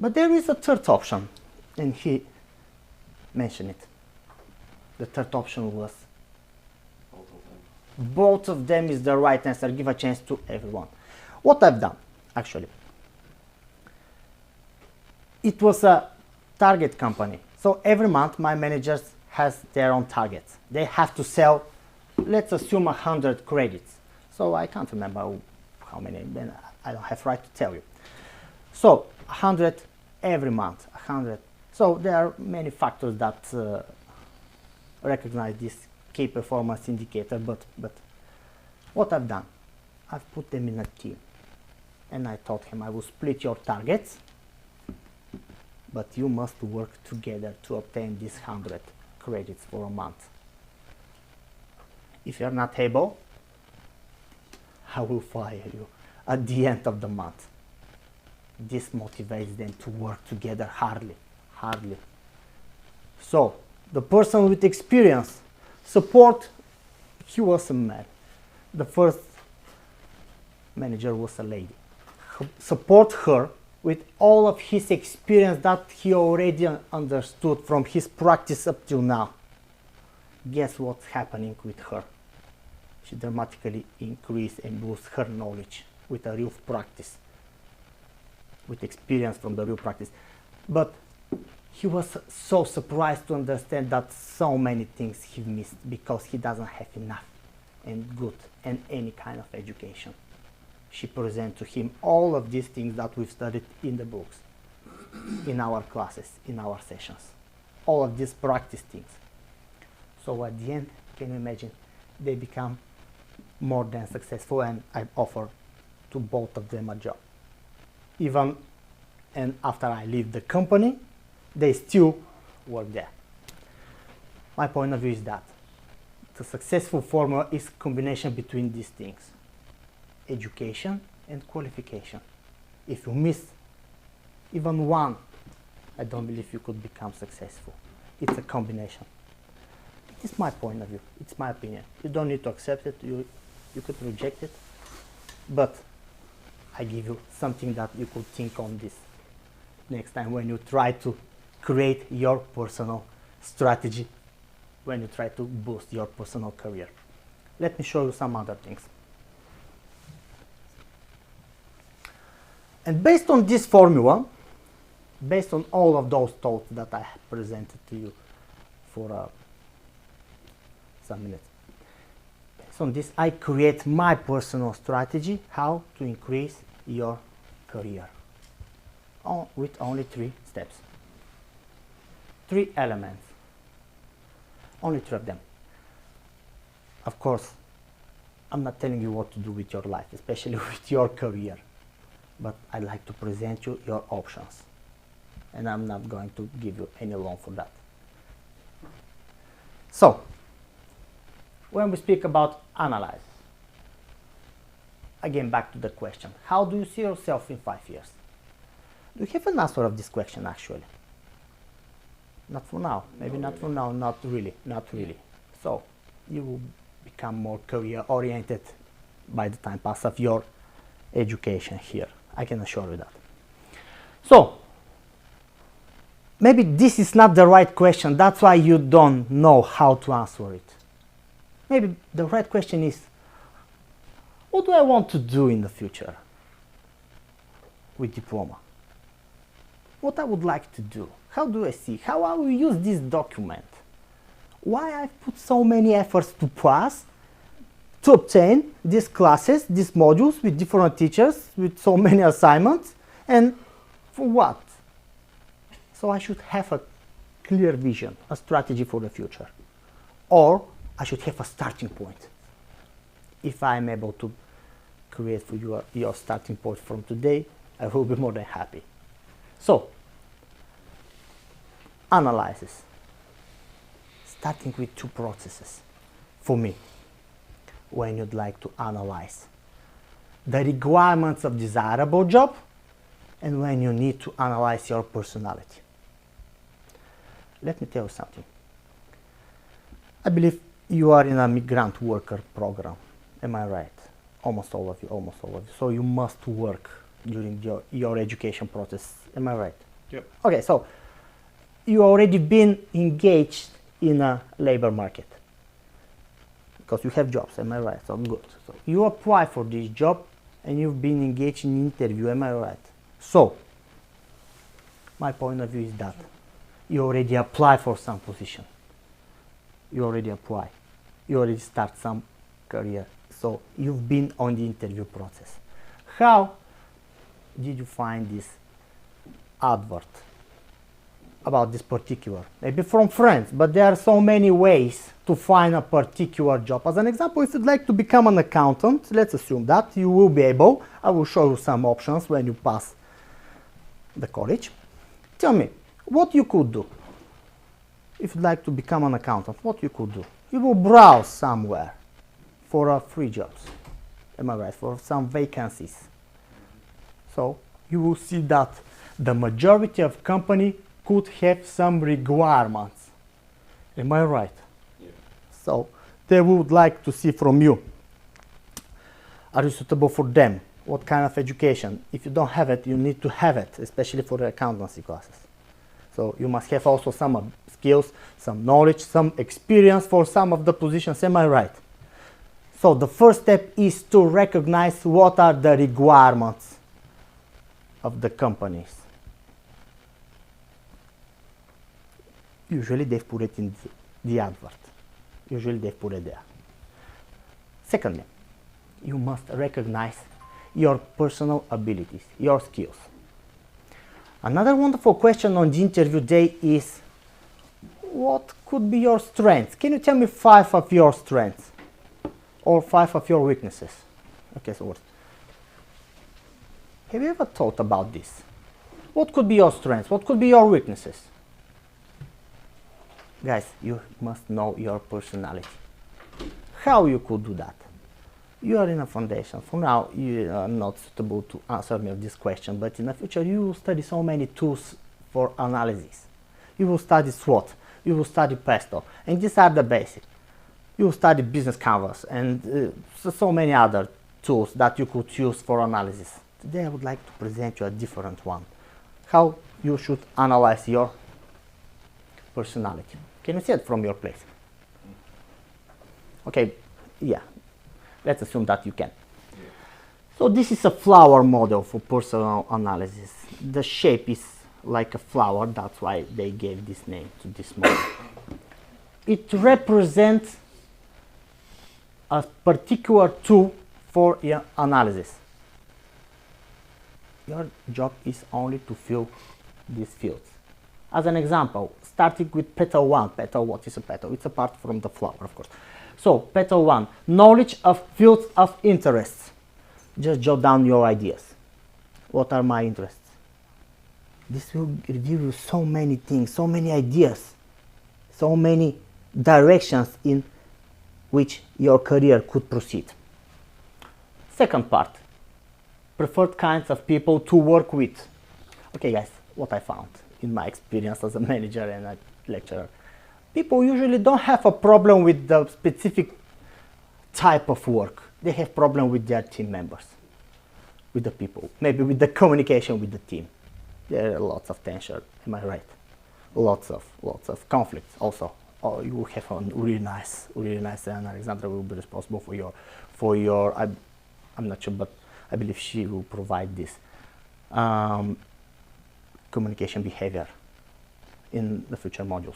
But there is a third option, and he mentioned it. The third option was both of them is the right answer. Give a chance to everyone. What I've done, actually, it was a target company. So every month my managers has their own targets. They have to sell, let's assume 100 credits. So I can't remember how many, then I don't have right to tell you. So 100 every month, 100. So there are many factors that recognize this key performance indicator, but what I've done, I've put them in a team, and I told him I will split your targets, but you must work together to obtain these 100 credits for a month. If you're not able, I will fire you at the end of the month. This motivates them to work together hardly. So the person with experience, support, he was a man. The first manager was a lady. Support her with all of his experience that he already understood from his practice up till now. Guess what's happening with her? She dramatically increased and boosted her knowledge with a real practice, with experience from the real practice. But he was so surprised to understand that so many things he missed because he doesn't have enough and good and any kind of education. She presented to him all of these things that we've studied in the books, in our classes, in our sessions, all of these practice things. So at the end, can you imagine, they become more than successful, and I offered to both of them a job. Even and after I leave the company, they still work there. My point of view is that the successful formula is a combination between these things: education and qualification. If you miss even one, I don't believe you could become successful. It's a combination. It's my point of view. It's my opinion. You don't need to accept it. You could reject it. But I give you something that you could think on this next time when you try to create your personal strategy, when you try to boost your personal career. Let me show you some other things. And based on this formula, based on all of those thoughts that I have presented to you for some minutes, based on this, I create my personal strategy how to increase your career with only 3 steps. 3 elements, only 3 of them. Of course, I'm not telling you what to do with your life, especially with your career, but I'd like to present you your options, and I'm not going to give you any loan for that. So, when we speak about analyze, again back to the question, how do you see yourself in 5 years? Do you have an answer of this question actually? Not for now, maybe not for now, not really. So you will become more career oriented by the time pass of your education here, I can assure you that. So maybe this is not the right question, that's why you don't know how to answer it. Maybe the right question is, what do I want to do in the future with diploma? What I would like to do? How do I see? How I will use this document? Why I've put so many efforts to pass, to obtain these classes, these modules with different teachers, with so many assignments, and for what? So I should have a clear vision, a strategy for the future. Or I should have a starting point. If I'm able to create for you your starting point from today, I will be more than happy. So, analysis. Starting with 2 processes for me when you'd like to analyze the requirements of desirable job and when you need to analyze your personality. Let me tell you something. I believe you are in a migrant worker program. Am I right? Almost all of you. So you must work during your education process. Am I right? Yep. Okay, so you already been engaged in a labor market because you have jobs, am I right? So good. So you apply for this job and you've been engaged in interview, am I right? So my point of view is that you already apply for some position. You already apply. You already start some career. So you've been on the interview process. How did you find this advert about this particular? Maybe from friends, but there are so many ways to find a particular job. As an example, if you'd like to become an accountant, let's assume that you will be able. I will show you some options when you pass the college. Tell me, what you could do if you'd like to become an accountant, what you could do? You will browse somewhere for free jobs, am I right, for some vacancies. So you will see that the majority of company could have some requirements, am I right? Yeah. So they would like to see from you, are you suitable for them? What kind of education? If you don't have it, you need to have it, especially for the accountancy classes. So you must have also some skills, some knowledge, some experience for some of the positions, am I right? So the first step is to recognize what are the requirements of the companies. Usually they've put it in the advert. Usually they've put it there. Secondly, you must recognize your personal abilities, your skills. Another wonderful question on the interview day is, what could be your strengths? Can you tell me 5 of your strengths or 5 of your weaknesses? Okay, so what? Have you ever thought about this? What could be your strengths? What could be your weaknesses? Guys, you must know your personality. How you could do that? You are in a foundation. For now, you are not suitable to answer me of this question, but in the future you will study so many tools for analysis. You will study SWOT, you will study Pesto, and these are the basics. You will study Business Canvas and so many other tools that you could use for analysis. Today I would like to present you a different one. How you should analyze your personality. Can you see it from your place? Okay, yeah. Let's assume that you can. So this is a flower model for personal analysis. The shape is like a flower, that's why they gave this name to this model. It represents a particular tool for your analysis. Your job is only to fill these fields. As an example, starting with petal 1. Petal, what is a petal? It's apart from the flower, of course. So, petal 1, knowledge of fields of interests. Just jot down your ideas. What are my interests? This will give you so many things, so many ideas, so many directions in which your career could proceed. Second part, preferred kinds of people to work with. Okay guys, what I found in my experience as a manager and a lecturer. People usually don't have a problem with the specific type of work. They have problem with their team members, with the people, maybe with the communication with the team. There are lots of tension, am I right? Lots of conflicts also. Or you will have a really nice, and Alexandra will be responsible for your. I'm not sure, but I believe she will provide this communication behavior in the future modules.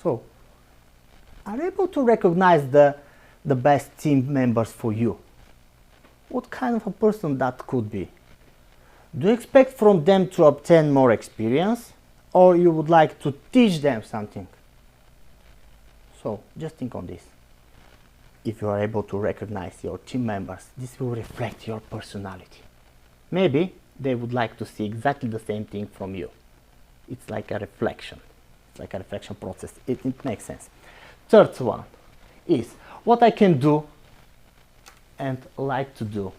So, are you able to recognize the best team members for you? What kind of a person that could be? Do you expect from them to obtain more experience, or you would like to teach them something? So, just think on this. If you are able to recognize your team members, this will reflect your personality. Maybe they would like to see exactly the same thing from you. It's like a reflection. Like a reflection process. It makes sense. Third one is what I can do and like to do.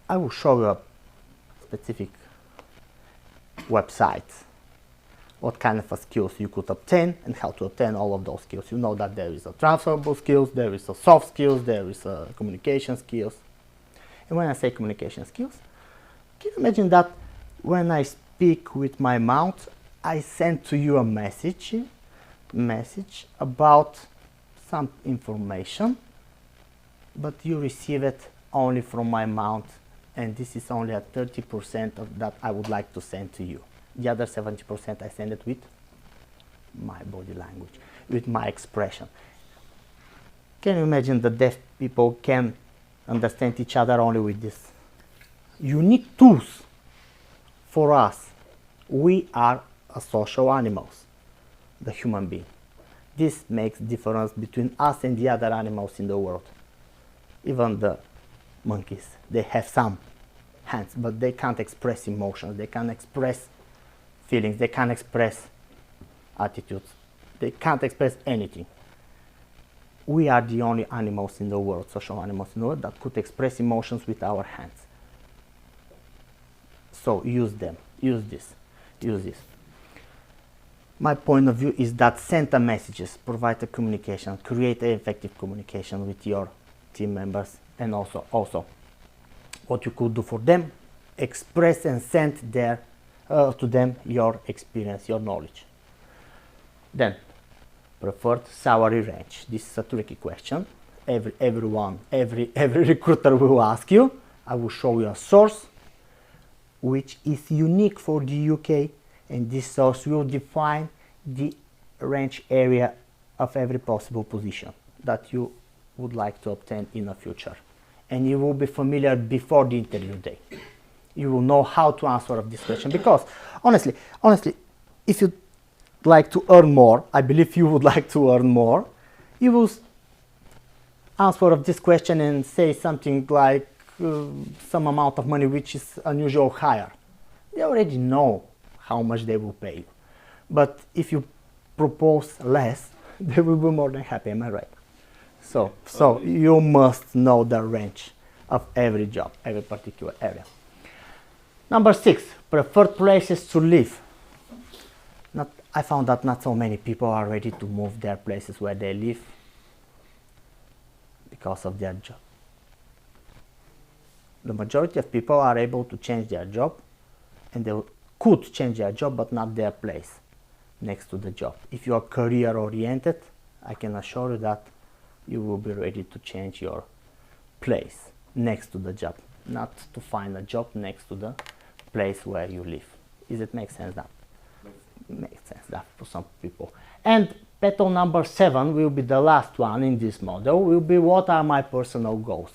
I will show you a specific website, what kind of skills you could obtain and how to obtain all of those skills. You know that there is a transferable skills, there is a soft skills, there is a communication skills. And when I say communication skills, Can you imagine that when I speak with my mouth, I send to you a message about some information, but you receive it only from my mouth, and this is only at 30% of that I would like to send to you. The other 70% I send it with my body language, with my expression. Can you imagine the deaf people can understand each other only with this? Unique tools for us. We are a social animals, the human being. This makes difference between us and the other animals in the world. Even the monkeys, they have some hands, but they can't express emotions, they can't express feelings, they can't express attitudes, they can't express anything. We are the only animals in the world, social animals in the world, that could express emotions with our hands. So use them, use this. My point of view is that send the messages, provide the communication, create an effective communication with your team members, and also what you could do for them, express and send to them your experience, your knowledge. Then, preferred salary range. This is a tricky question. Every recruiter will ask you. I will show you a source which is unique for the UK, and this source will define the range area of every possible position that you would like to obtain in the future. And you will be familiar before the interview day. You will know how to answer this question, because honestly, if you like to earn more, I believe you would like to earn more, you will answer of this question and say something like some amount of money which is unusual higher. They already know how much they will pay you. But if you propose less, they will be more than happy, am I right? So you must know the range of every job, every particular area. Number 6, preferred places to live. I found that not so many people are ready to move their places where they live because of their job. The majority of people are able to change their job, and they could change their job, but not their place next to the job. If you are career oriented, I can assure you that you will be ready to change your place next to the job, not to find a job next to the place where you live. Does it make sense that? Makes sense that for some people. And petal number 7 will be the last one in this model, will be what are my personal goals.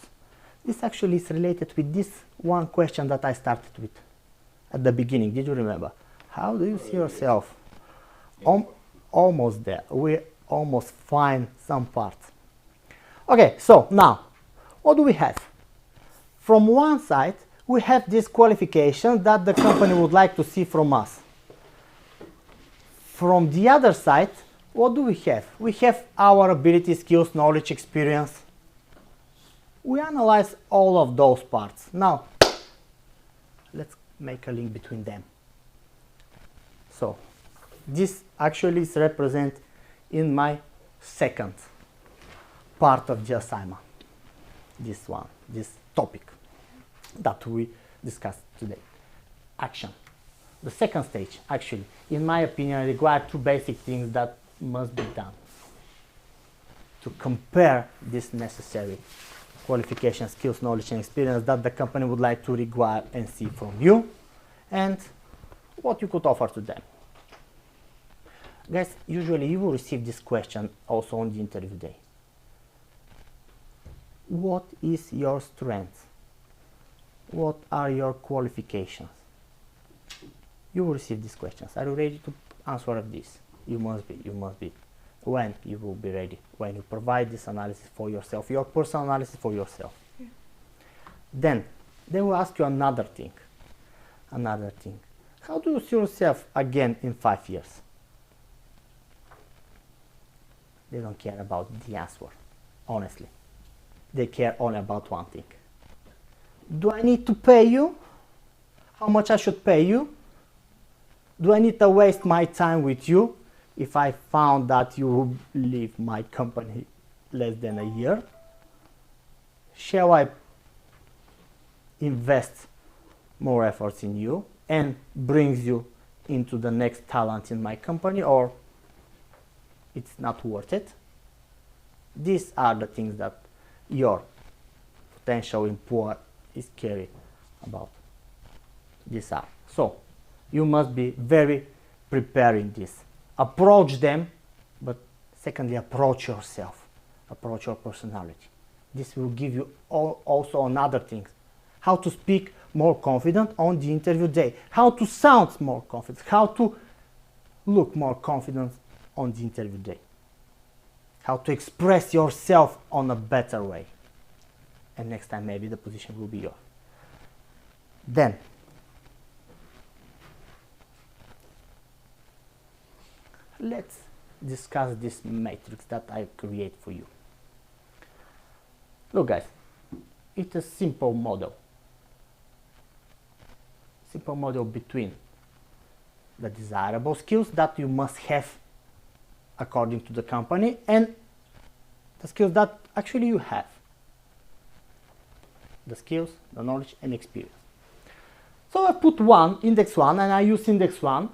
This actually is related with this one question that I started with at the beginning. Did you remember? How do you see yourself? Almost there. We almost find some parts. Okay, so now, what do we have? From one side, we have this qualification that the company would like to see from us. From the other side, what do we have? We have our ability, skills, knowledge, experience. We analyze all of those parts. Now, let's make a link between them. So, this actually is represented in my second part of the assignment. This one, this topic that we discussed today. Action. The second stage, actually, in my opinion, requires 2 basic things that must be done to compare this necessary qualification, skills, knowledge, and experience that the company would like to require and see from you, and what you could offer to them. Guys, usually you will receive this question also on the interview day. What is your strength? What are your qualifications? You will receive these questions. Are you ready to answer this? You must be. When you will be ready? When you provide this analysis for yourself, your personal analysis for yourself. Yeah. Then they will ask you another thing. How do you see yourself again in 5 years? They don't care about the answer, honestly. They care only about one thing. Do I need to pay you? How much I should pay you? Do I need to waste my time with you if I found that you will leave my company less than a year? Shall I invest more efforts in you and brings you into the next talent in my company, or it's not worth it. These are the things that your potential employer is caring about. These are. So you must be very prepared in this. Approach them, but secondly, approach yourself. Approach your personality. This will give you also another things. How to speak more confident on the interview day. How to sound more confident. How to look more confident on the interview day. How to express yourself on a better way. And next time maybe the position will be yours. Then, let's discuss this matrix that I create for you. Look guys, it's a simple model. Simple model between the desirable skills that you must have according to the company and the skills that actually you have. The skills, the knowledge and experience. So I put index 1, and I use index 1,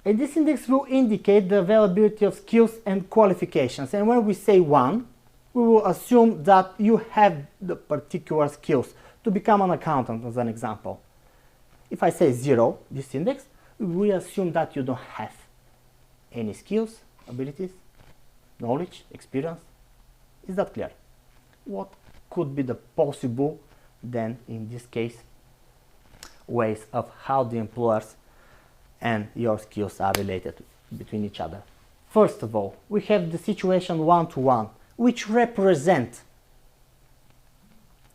and this index will indicate the availability of skills and qualifications. And when we say 1, we will assume that you have the particular skills to become an accountant, as an example. If I say 0, this index, we assume that you don't have any skills, abilities, knowledge, experience. Is that clear? What could be the possible, then, in this case, ways of how the employers and your skills are related between each other? First of all, we have the situation 1-to-1, which represent,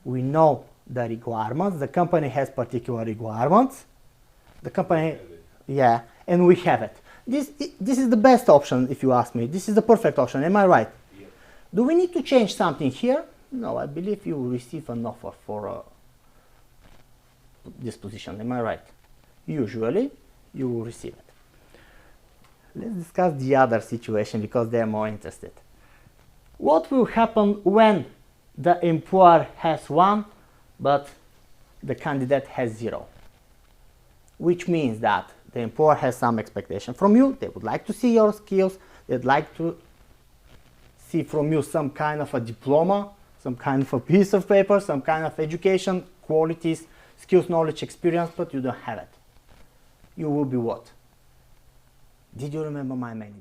we know the requirements, the company has particular requirements, the company, yeah, and we have it. This is the best option, if you ask me. This is the perfect option, am I right? Yeah. Do we need to change something here? No, I believe you will receive an offer for this position, am I right? Usually, you will receive it. Let's discuss the other situation because they are more interested. What will happen when the employer has 1, but the candidate has 0? Which means that the employer has some expectation from you, they would like to see your skills, they'd like to see from you some kind of a diploma, some kind of a piece of paper, some kind of education, qualities, skills, knowledge, experience, but you don't have it. You will be what? Did you remember my manager?